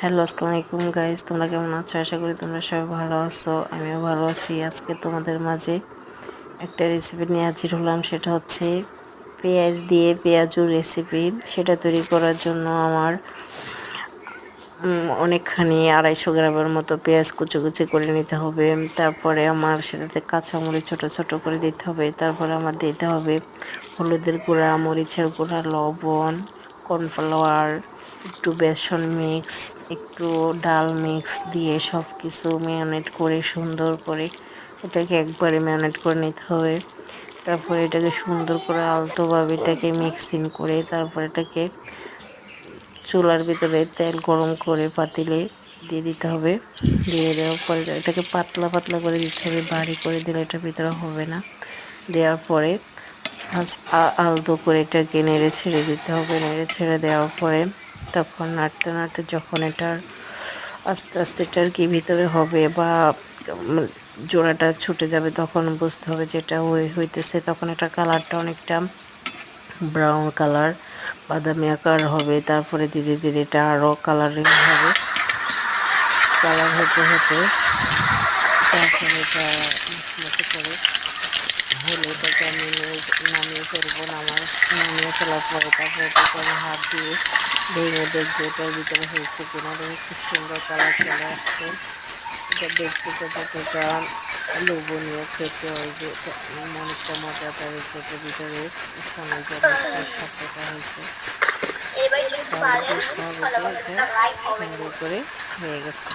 Hello, আসসালামু আলাইকুম guys. তোমরা কেমন আছো? আশা করি তোমরা সবাই ভালো আছো। আমিও ভালো আছি। আজকে তোমাদের মাঝে একটা রেসিপি নিয়ে হাজির হলাম। সেটা হচ্ছে পেঁয়াজ দিয়ে পেঁয়াজুর রেসিপি। সেটা তৈরি করার জন্য আমার অনেকখানি 250 গ্রামের মতো পেঁয়াজ কুচি কুচি করে নিতে হবে। তারপরে আমার সেটাতে কাঁচামরিচ ছোট ছোট করে দিতে হবে। তারপরে আমার দিতে হবে হলুদের গুঁড়া, মরিচের গুঁড়া, লবণ, কর্নফ্লাওয়ার, একটু বেসন মিক্স, একটু ডাল মিক্স দিয়ে সব কিছু ম্যারিনেট করে সুন্দর করে এটাকে একবারে ম্যারিনেট করে নিতে হবে। তারপরে এটাকে সুন্দর করে আলতোভাবে এটাকে মিক্সিং করে তারপর এটাকে চুলার ভিতরে তেল গরম করে পাতিলে দিয়ে দিতে হবে। দিয়ে দেওয়ার পরে এটাকে পাতলা পাতলা করে দিতে হবে, ভারী করে দিলে এটার ভিতরে হবে না। দেওয়ার পরে আলতো করে এটাকে নেড়ে ছেড়ে দিতে হবে। নেড়ে ছেড়ে দেওয়ার পরে তখন নাড়তে নাড়তে যখন এটার আস্তে আস্তে এটার কি ভিতরে হবে বা জোড়াটা ছুটে যাবে, তখন বুঝতে হবে যে এটা হইতেছে। তখন এটার কালারটা অনেকটা ব্রাউন কালার, বাদামি আকার হবে। তারপরে ধীরে ধীরে এটা আরও কালারিং হবে। কালার হতে হতে তারপরে এটা মতো করে হলে এটাকে আমি নামিয়ে ফেলবো। নামিয়ে ফেলার পরে তারপরে এটাকে আমি হাত দিয়ে ভেঙে দেখবো এটার ভিতরে হয়েছে কিনা। দেখে খুব সুন্দর কালার চলে আসছে। এটা দেখতে যতটা লোভনীয়, খেতে হয় যে অনেকটা মজাদার হয়েছে। এটার ভিতরে শোনা যাবে সাথেটা হয়েছে। তাহলে বুঝতে হবে যে এটা সুন্দর করে হয়ে গেছে।